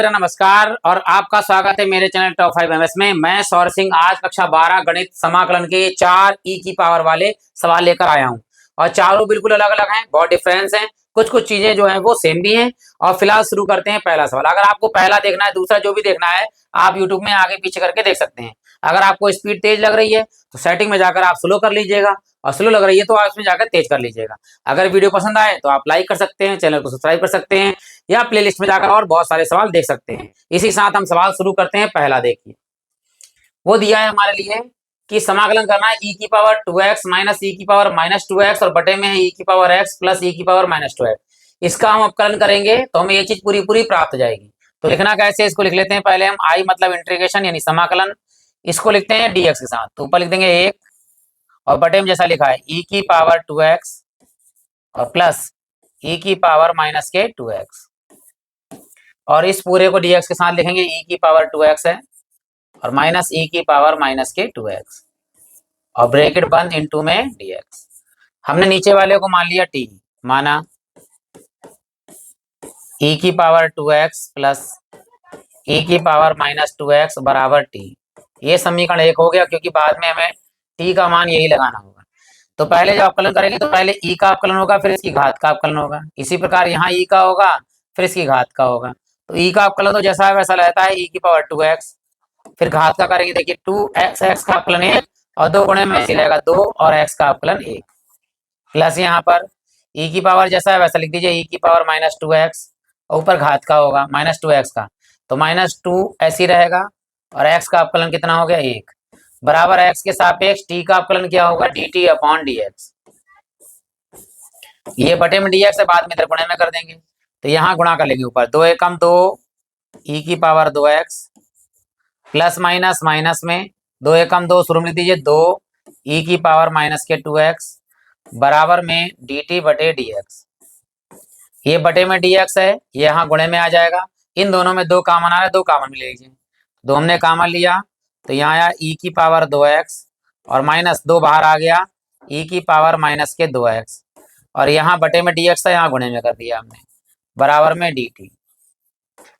मेरा नमस्कार और आपका स्वागत है मेरे चैनल टॉप 5 एमएस में। मैं सौर सिंह आज कक्षा 12 गणित समाकलन के 4 ई की पावर वाले सवाल लेकर आया हूं और चारों बिल्कुल अलग अलग हैं, बहुत डिफरेंस हैं। कुछ कुछ चीजें जो हैं वो सेम भी हैं। और फिलहाल शुरू करते हैं पहला सवाल। अगर आपको पहला देखना है, दूसरा जो भी देखना है आप यूट्यूब में आगे पीछे करके देख सकते हैं। अगर आपको स्पीड तेज लग रही है तो सेटिंग में जाकर आप स्लो कर लीजिएगा, और स्लो लग रही है तो आप इसमें जाकर तेज कर लीजिएगा। अगर वीडियो पसंद आए तो आप लाइक कर सकते हैं, चैनल को सब्सक्राइब कर सकते हैं, या प्लेलिस्ट में जाकर और बहुत सारे सवाल देख सकते हैं। इसी के साथ हम सवाल शुरू करते हैं। पहला देखिए, वो दिया है हमारे लिए कि समाकलन करना है e की पावर 2x माइनस e की पावर माइनस 2x और बटे में है e की पावर x प्लस e की पावर माइनस 2x। इसका हम अपकलन करेंगे तो हमें ये चीज पूरी पूरी प्राप्त हो जाएगी। तो लिखना कैसे, इसको लिख लेते हैं पहले हम। i मतलब इंटीग्रेशन यानी समाकलन, इसको लिखते हैं dx के साथ। तो ऊपर लिख देंगे 1 और बटे में जैसा लिखा है e की पावर 2x और प्लस e की पावर माइनस के 2x, और इस पूरे को dx के साथ लिखेंगे e की पावर 2x है और माइनस e की पावर माइनस के 2x और ब्रैकेट बंद इनटू में dx। हमने नीचे वाले को मान लिया t, माना e की पावर 2x प्लस e की पावर माइनस 2x बराबर t। ये समीकरण 1 हो गया, क्योंकि बाद में हमें t का मान यही लगाना होगा। तो पहले जब अवकलन करेंगे तो पहले e का अवकलन होगा, फिर इसकी घात का अवकलन होगा। इसी प्रकार यहाँ e का होगा, फिर इसकी घात का होगा। तो e का अवकलन तो जैसा है वैसा रहता है, e की पावर 2x, फिर घात का करेंगे देखिए 2x, x का अवकलन 1 और 2 गुणे में ऐसे रहेगा 2 और x का अवकलन 1, प्लस यहाँ पर e की पावर जैसा है वैसा लिख दीजिए, e की पावर माइनस 2x और ऊपर घात का होगा माइनस 2x का, तो माइनस 2 ऐसी रहेगा और x का अवकलन कितना हो गया 1 बराबर x के सापेक्ष t का अवकलन क्या होगा dt अपॉन dx। ये बटे में dx से बाद में इधर गुणे में कर देंगे, तो यहाँ गुणा कर लेंगे ऊपर 2 एकम 2 e की power 2x plus minus minus में 2 एकम 2 शुरू में लिख दीजिए 2 e की पावर माइनस के 2x बराबर में dt बटे dx। ये बटे में dx है, ये यहाँ गुणे में आ जाएगा। इन दोनों में 2 कॉमन आ रहा है, 2 कॉमन ले लीजिए। 2 हमने कॉमन लिया तो यहाँ आया e की पावर 2x और माइनस 2 बाहर आ गया e की पावर माइनस के 2x, और यहाँ बटे में dx था, यहाँ गुणे में कर दिया हमने बराबर में dt।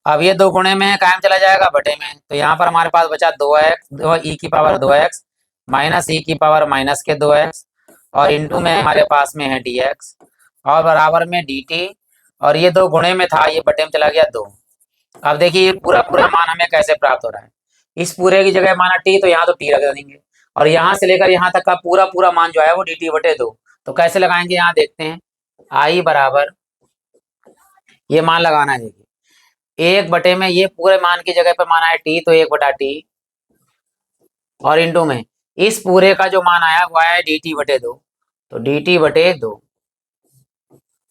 अब ये 2 गुणे में है, कायम चला जाएगा बटे में, तो यहाँ पर हमारे पास बचा 2 e की पावर 2x माइनस e की पावर माइनस के 2x और इंटू में हमारे पास में है dx और बराबर में dt, और ये 2 गुणे में था, ये बटे में चला गया 2। अब देखिए ये पूरा पूरा मान हमें कैसे प्राप्त हो रहा है। इस पूरे की जगह माना t, तो यहाँ तो t लगा देंगे, और यहाँ से लेकर यहाँ तक का पूरा पूरा मान जो है वो dt बटे 2। तो कैसे लगाएंगे, यहाँ देखते हैं। i बराबर ये मान लगाना है, देखिए 1 बटे में ये पूरे मान की जगह पर माना है t, तो 1 बटा t और इंटू में इस पूरे का जो मान आया वो आया dt बटे 2, तो dt बटे 2।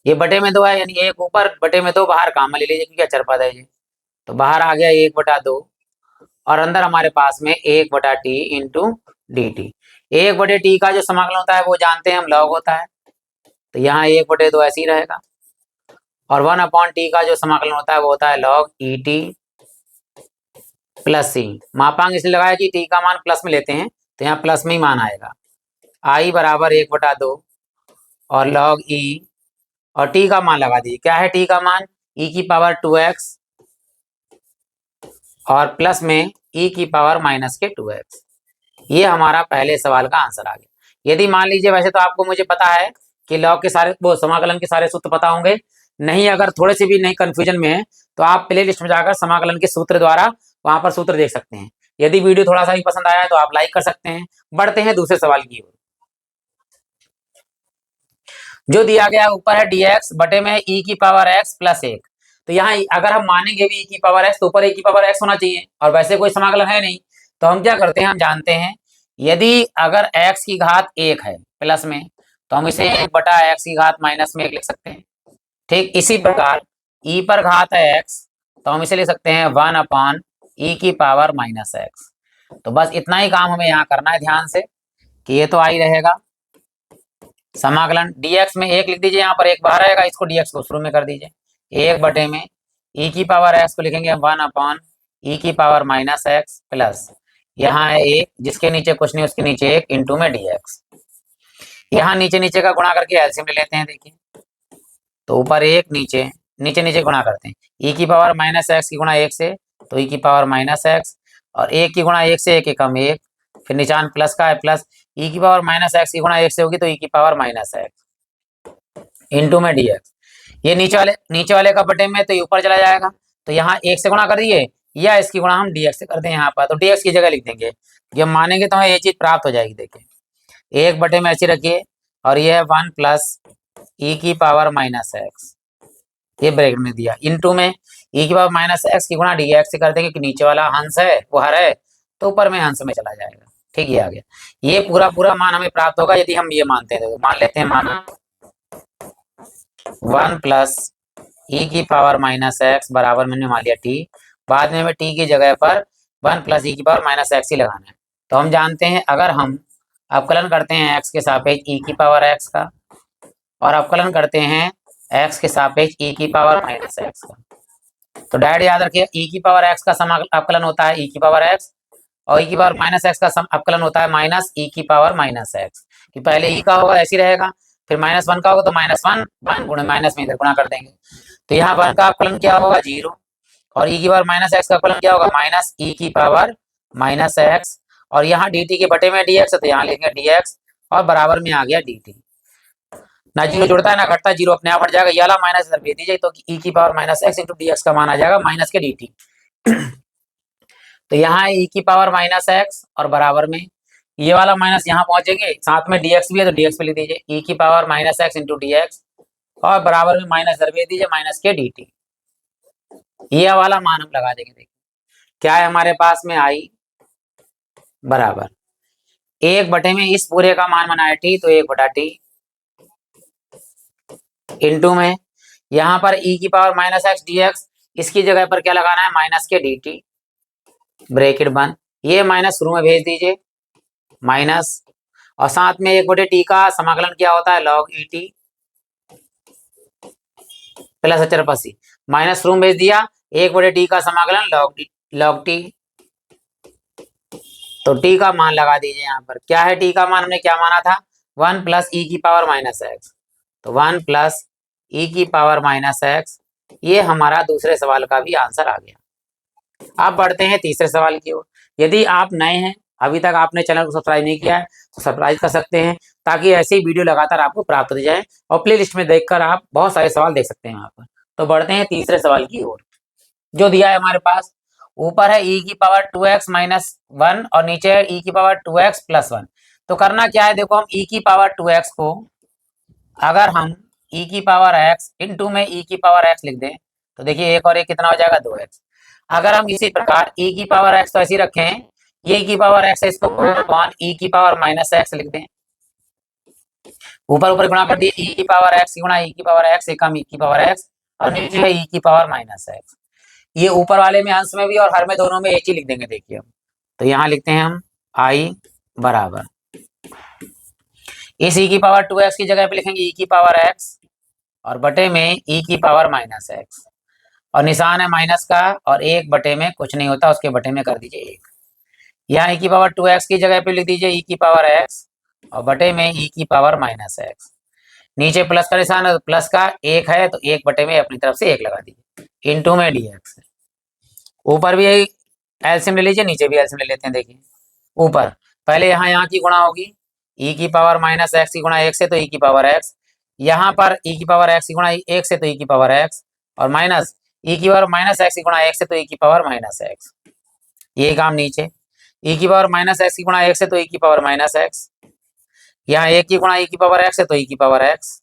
ये बटे में 2 है, यानी 1 ऊपर बटे में 2 बाहर काम में ले लीजिए क्योंकि अचर पद है ये, तो बाहर आ गया 1 बटा 2 और अंदर हमारे पास में 1 बटा टी इंटू डी टी। 1 बटे टी का जो समाकलन होता है वो जानते हैं हम, लॉग होता है, तो यहाँ 1 बटे 2 ऐसे ही रहेगा। और 1 अपॉन टी का जो समाकलन होता है वो होता है लॉग ई टी प्लस सी। मापांक इसलिए लगाया कि टी का मान प्लस में लेते हैं, तो यहाँ प्लस में ही मान आएगा। आई बराबर 1 बटा 2 और लॉग ई, और टी का मान लगा दीजिए। क्या है टी का मान, ई की पावर 2x और प्लस में ई की पावर माइनस के 2x। ये हमारा पहले सवाल का आंसर आ गया। यदि मान लीजिए, वैसे तो आपको मुझे पता है कि लॉग के सारे वो समाकलन के सारे सूत्र पता होंगे, नहीं अगर थोड़े से भी नहीं कंफ्यूजन में है तो आप प्ले लिस्ट में जाकर समाकलन के सूत्र द्वारा वहां पर सूत्र देख सकते हैं। यदि वीडियो थोड़ा सा भी पसंद आया है तो आप लाइक कर सकते हैं। बढ़ते हैं दूसरे सवाल की ओर। जो दिया गया ऊपर है dx बटे में e की पावर x प्लस 1। तो यहाँ अगर हम मानेंगे भी e की पावर x तो ऊपर e की पावर x होना चाहिए, और वैसे कोई समाकलन है नहीं, तो हम क्या करते हैं, हम जानते हैं यदि अगर x की घात 1 है प्लस में, तो हम इसे 1 बटा x की घात माइनस में 1 लिख सकते हैं। ठीक इसी प्रकार e पर घात है x, तो हम इसे लिख सकते हैं 1 अपॉन e की पावर माइनस x। तो बस इतना ही काम हमें यहाँ करना है ध्यान से, कि ये तो आई रहेगा समाकलन dx में 1 लिख दीजिए, यहाँ पर 1 बाहर आएगा, इसको dx को शुरू में कर दीजिए। 1 बटे में e की पावर x को लिखेंगे 1 अपॉन e की पावर माइनस x प्लस यहाँ है 1 जिसके नीचे कुछ नहीं उसके नीचे 1 इंटू में dx। यहाँ नीचे नीचे का गुणा करके एलसीएम ले लेते हैं। देखिए तो ऊपर 1 नीचे नीचे नीचे गुणा करते हैं, ई की पावर माइनस एक्स की गुणा 1 से तो ई की पावर माइनस एक्स, और 1 की गुणा 1 से 1 एकम 1, फिर निशान प्लस का है प्लस, ई की पावर माइनस एक्स की गुणा 1 से होगी तो ई की पावर माइनस एक्स इंटू में डीएक्स। ये नीचे वाले का बटे में तो ये ऊपर चला जाएगा, तो यहाँ 1 से गुणा कर दिए, या इसकी गुणा हम डीएक्स से कर दें यहाँ पर, तो डीएक्स की जगह लिख देंगे, ये मानेंगे तो हमें ये चीज प्राप्त हो जाएगी। देखिए 1 बटे में ऐसे रखिए, और ये है 1 प्लस ई की पावर माइनस एक्स, ये ब्रैकेट में दिया, इनटू में ई की पावर माइनस एक्स की गुणा डीएक्स से कर देंगे कि नीचे वाला हंस है वो हर है, तो ऊपर में हंस में चला जाएगा। ठीक है, आ गया। ये पूरा पूरा मान हमें प्राप्त होगा यदि हम ये मानते हैं, मान लेते हैं मान 1 प्लस ई की पावर माइनस एक्स बराबर मैंने मान लिया टी, बाद में हमें टी की जगह पर 1 प्लस ई की पावर माइनस एक्स ही लगाना है। तो हम जानते हैं अगर हम अवकलन करते हैं एक्स के सापेक्ष ई की पावर एक्स का, और अवकलन करते हैं एक्स के सापेक्ष ई की पावर माइनस एक्स का, तो डायरेक्ट याद रखिए ई की पावर एक्स का अवकलन होता है ई की पावर एक्स, और ई की पावर माइनस एक्स का अवकलन होता है माइनस ई की पावर माइनस एक्स, कि पहले ई का होगा ऐसे ही रहेगा, फिर -1 का होगा तो -1 गुणे माइनस में इधर गुणा कर देंगे, तो यहाँ 1 का अवकलन क्या होगा 0, और ई की पावर माइनस एक्स का अवकलन क्या होगा माइनस ई की पावर माइनस एक्स, और यहाँ डी टी के बटे में डीएक्स है तो यहाँ लिखेंगे डीएक्स, और बराबर में आ गया डी टी। ना जीरो जुड़ता है ना घटता, जीरो अपने आप हट जाएगा, ये वाला माइनस इधर भेज दीजिए तो ई की power minus x into dx का मान आ जाएगा माइनस के डी टी। तो यहाँ ई की पावर माइनस एक्स और बराबर में ये वाला माइनस यहाँ पहुंचेंगे, साथ में डीएक्स भी है तो डीएक्स पे लिख दीजिए ई की power minus x into dx, और बराबर में माइनस इधर भेज दीजिए माइनस के डी टी। ये वाला मान हम लगा देंगे। देखिए क्या है हमारे पास में आई बराबर 1 बटे में इस पूरे का मान बना है टी, तो 1 बटा टी इंटू में यहाँ पर ई की पावर माइनस एक्स डीएक्स, इसकी जगह पर क्या लगाना है माइनस के डी टी, ब्रैकेट बंद, ये माइनस शुरू में भेज दीजिए माइनस, और साथ में 1 बटे टी का समाकलन क्या होता है लॉग ई टी प्लस अचरपसी, माइनस शुरू में भेज दिया, 1 बटे टी का समाकलन लॉग टी, तो टी का मान लगा दीजिए यहाँ पर, क्या है टी का मान हमने क्या माना था 1 प्लस ई की पावर माइनस एक्स, तो 1 प्लस ई की पावर माइनस एक्स, ये हमारा दूसरे सवाल का भी आंसर आ गया। अब बढ़ते हैं तीसरे सवाल की ओर। यदि आप नए हैं, अभी तक आपने चैनल को सब्सक्राइब नहीं किया है तो सब्सक्राइब कर सकते हैं, ताकि ऐसे ही वीडियो लगातार आपको प्राप्त हो जाए, और प्ले लिस्ट में देखकर आप बहुत सारे सवाल देख सकते हैं यहाँ पर। तो बढ़ते हैं तीसरे सवाल की ओर, जो दिया है हमारे पास, ऊपर है ई की पावर 2x माइनस 1 और नीचे है ई की पावर 2x प्लस 1। तो करना क्या है, देखो हम ई की पावर 2x को अगर हम ई की पावर x इंटू में ई की पावर x लिख दें, तो देखिए 1 और 1 कितना हो जाएगा 2x। अगर हम इसी प्रकार ई की पावर x तो ऐसी रखें, ये की पावर x है, इसको ई की पावर माइनस x लिख दें, ऊपर ऊपर गुणा कर दिए ई की पावर x गुणा ई की पावर x एकम ई की पावर x, और नीचे है ई की पावर माइनस x। ये ऊपर वाले में अंश में भी और हर में दोनों में एक ही लिख देंगे। देखिए हम तो यहाँ लिखते हैं हम आई बराबर इस ई की पावर 2x की जगह पे लिखेंगे ई की पावर x और बटे में ई की पावर माइनस x, और निशान है माइनस का, और 1 बटे में कुछ नहीं होता, उसके बटे में कर दीजिए 1। यहाँ ई की पावर 2x की जगह पे लिख दीजिए ई की पावर x और बटे में ई की पावर माइनस x, नीचे प्लस का निशान है तो प्लस का 1 है तो 1 बटे में अपनी तरफ से 1 लगा दीजिए इंटू में dx। ऊपर भी एलसीएम ले लीजिए, नीचे भी एलसीएम ले लेते हैं। देखिए ऊपर पहले यहाँ की गुणा होगी ई की पावर माइनस एक्स की गुणा 1 से तो ई की पावर x, यहाँ पर ई की पावर x की गुणा 1 से तो ई की पावर x, और माइनस ई की पावर माइनस एक्स की गुणा 1 से तो ई की पावर माइनस x, ये काम नीचे ई की पावर माइनस एक्स की गुणा 1 से तो ई की पावर माइनस x, यहाँ 1 की गुणा ई की पावर x से तो ई की पावर x,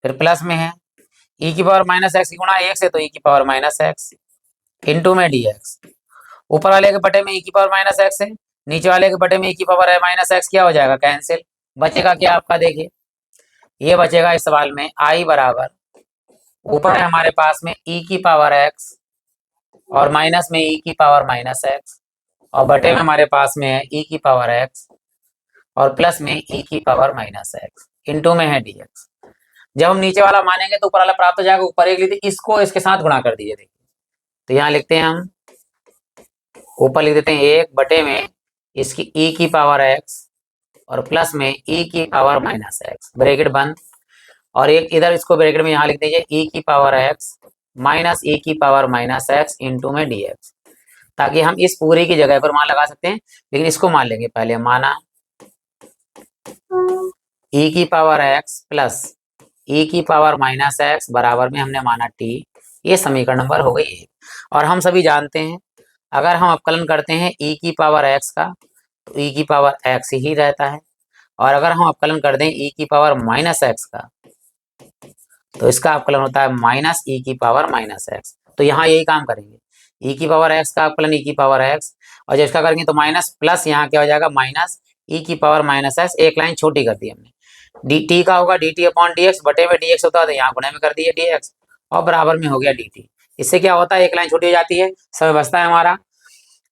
फिर प्लस में है ई की पावर माइनस एक्स की गुणा 1 से तो ई की पावर माइनस x इंटू में dx। ऊपर वाले के बटे में ई की पावर माइनस एक्स है, नीचे वाले के बटे में ई की पावर है माइनस एक्स, क्या हो जाएगा कैंसिल, बचेगा क्या आपका, देखिए ये बचेगा इस सवाल में आई बराबर ऊपर है हमारे पास में ई की पावर एक्स और माइनस में ई की पावर माइनस एक्स, और बटे में हमारे पास में है ई की पावर एक्स और प्लस में ई की पावर माइनस एक्स इंटू में है dx। जब हम नीचे वाला मानेंगे तो ऊपर वाला प्राप्त हो जाएगा, ऊपर एक लिखते इसको इसके साथ गुणा कर दीजिए। देखिए तो यहाँ लिखते हैं हम, ऊपर लिख देते हैं 1 बटे में इसकी ई की पावर x और प्लस में ई की पावर माइनस एक्स, ब्रैकेट बंद, और एक इधर इसको ब्रैकेट में यहाँ लिख दीजिए ई की पावर x माइनस ई की पावर माइनस एक्स इंटू में डी एक्स, ताकि हम इस पूरे की जगह पर मान लगा सकते हैं, लेकिन इसको मान लेंगे पहले। माना ई की पावर एक्स प्लस ई की पावर माइनस एक्स बराबर में हमने माना टी। ये समीकरण नंबर हो गई 1। और हम सभी जानते हैं अगर हम अवकलन करते हैं ई की पावर एक्स का तो ई की पावर एक्स ही रहता है, और अगर हम अवकलन कर दें ई की पावर माइनस एक्स का तो इसका अवकलन होता है माइनस ई की पावर माइनस एक्स। तो यहाँ यही काम करेंगे, ई की पावर एक्स का अवकलन ई की पावर एक्स, और जब इसका करेंगे तो माइनस प्लस यहाँ क्या हो जाएगा माइनस ई की पावर माइनस एक्स। एक लाइन छोटी कर दी हमने, डी टी का होगा D T upon D x, बटे में डी एक्स होता है तो यहाँ गुणे में कर दिए डी एक्स, और बराबर में हो गया डी टी। इससे क्या होता है एक लाइन छोटी हो जाती है, समय बचता है हमारा,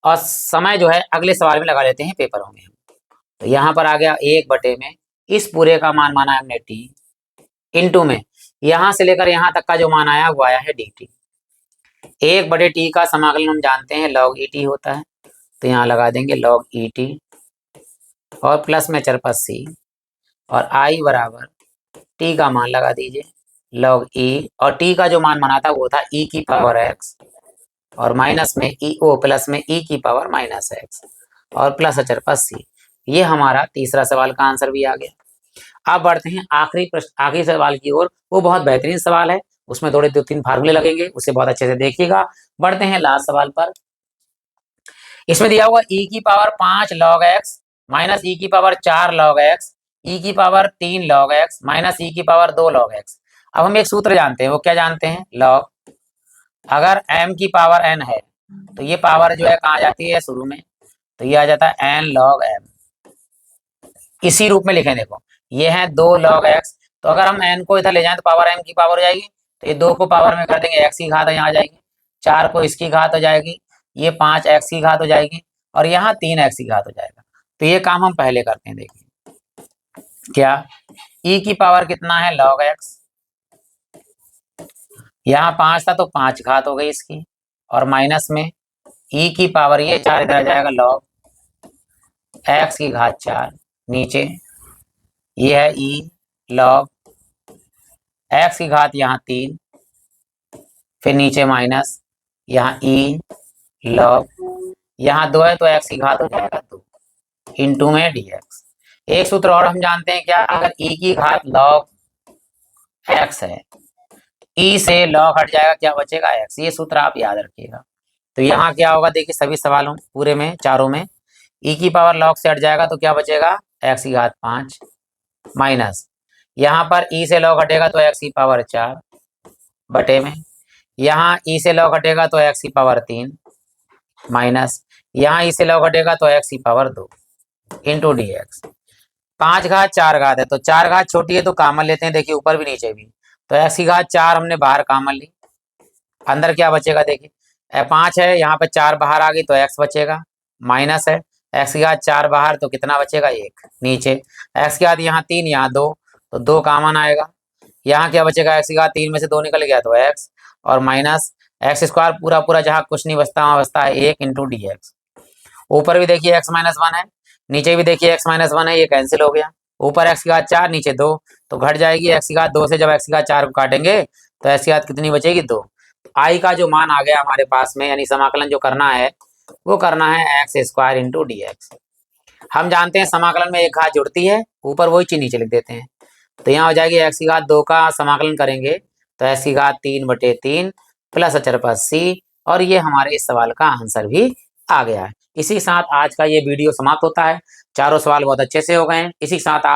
और समय जो है अगले सवाल में लगा लेते हैं पेपरों में। तो यहाँ पर आ गया 1 बटे में इस पूरे का मान माना हमने टी, इंटू में यहाँ से लेकर यहाँ तक का जो मान आया वो आया है डी टी। 1 बटे टी का समाकलन हम जानते हैं लॉग ई टी होता है, तो यहाँ लगा देंगे लॉग ई टी, और प्लस में चरपद सी, और आई बराबर टी का मान लगा दीजिए लॉग ई, और टी का जो मान माना था वो था ई की पावर एक्स, और माइनस में ई ओ प्लस में ई की पावर माइनस एक्स, और प्लस अचरपद सी। ये हमारा तीसरा सवाल का आंसर भी आ गया। अब बढ़ते हैं आखिरी प्रश्न, आखिरी सवाल की ओर। वो बहुत बेहतरीन सवाल है, उसमें थोड़े 2-3 फार्मूले लगेंगे, उसे बहुत अच्छे से देखिएगा। बढ़ते हैं लास्ट सवाल पर। इसमें दिया हुआ ई की पावर 5 लॉग एक्स माइनस ई की पावर 4 लॉग एक्स, ई की पावर 3 लॉग एक्स माइनस ई की पावर 2 लॉग एक्स। अब हम एक सूत्र जानते हैं, वो क्या जानते हैं, लॉग। अगर m की पावर n है तो ये पावर जो है कहाँ जाती है, शुरू में, तो ये आ जाता है n log m। इसी रूप में लिखें, देखो ये है 2 log x, तो अगर हम n को इधर ले जाएं तो पावर m की पावर हो जाएगी, तो ये 2 को पावर में कर देंगे x की घात यहाँ आ जाएगी, 4 को इसकी घात हो जाएगी, ये 5 x की घात हो जाएगी, और यहाँ 3 x की घात हो जाएगा। तो ये काम हम पहले करते हैं, देखिए क्या e की पावर कितना है log x, यहाँ 5 था तो 5 घात हो गई इसकी, और माइनस में ई की पावर ये 4 इधर आ जाएगा लॉग एक्स की घात 4, नीचे ये है ई लॉग एक्स की घात यहाँ 3, फिर नीचे माइनस यहाँ ई लॉग यहाँ 2 है तो एक्स की घात हो जाएगा 2 इंटू में डी एक्स। एक सूत्र और हम जानते हैं क्या, अगर ई की घात लॉग एक्स है, ई से लॉग हट जाएगा, क्या बचेगा एक्स। ये सूत्र आप याद रखिएगा। तो यहाँ क्या होगा, देखिए सभी सवालों पूरे में चारों में ई की पावर लॉग से हट जाएगा तो क्या बचेगा एक्स की घात 5, माइनस यहाँ पर ई से लॉग हटेगा तो एक्स की पावर 4 बटे में, यहाँ ई से लॉग हटेगा तो एक्स की पावर 3, माइनस यहाँ ई से लॉग हटेगा तो एक्स की पावर 2 इंटू डी एक्स। 5 घात 4 घात है तो 4 घात छोटी है तो कॉमन लेते हैं, देखिए ऊपर भी नीचे भी, तो एक्स की घात 4 हमने बाहर कॉमन ली, अंदर क्या बचेगा, देखिए 5 है यहाँ पे 4 बाहर आ गई तो एक्स बचेगा, माइनस है एक्स की घात 4 बाहर तो कितना बचेगा 1, नीचे एक्स की घात यहाँ 3 यहाँ 2 तो 2 कॉमन आएगा, यहाँ क्या बचेगा एक्स की घात 3 में से 2 निकल गया तो एक्स, और माइनस एक्स स्क्वायर पूरा पूरा जहाँ कुछ नहीं बचता वहाँ बचता है 1 इंटू डी एक्स। ऊपर भी देखिए x माइनस 1 है, नीचे भी देखिए x माइनस 1 है, ये कैंसिल हो गया, ऊपर x की घात 4 नीचे 2 तो घट जाएगी x की घात 2 से, जब x की घात 4 को काटेंगे तो x की घात कितनी बचेगी 2। आई का जो मान आ गया हमारे पास में, यानी समाकलन जो करना है वो करना है x square into D x. हम जानते हैं समाकलन में एक घात जुड़ती है, ऊपर वही चीज नीचे लिख देते हैं, तो यहाँ हो जाएगी एक्स की घात 2 का समाकलन करेंगे तो एक्स की घात 3/3 प्लस अचरपद सी, और ये हमारे इस सवाल का आंसर भी आ गया है। इसी के साथ आज का ये वीडियो समाप्त होता है। चारों सवाल बहुत अच्छे से हो गए हैं। इसी के साथ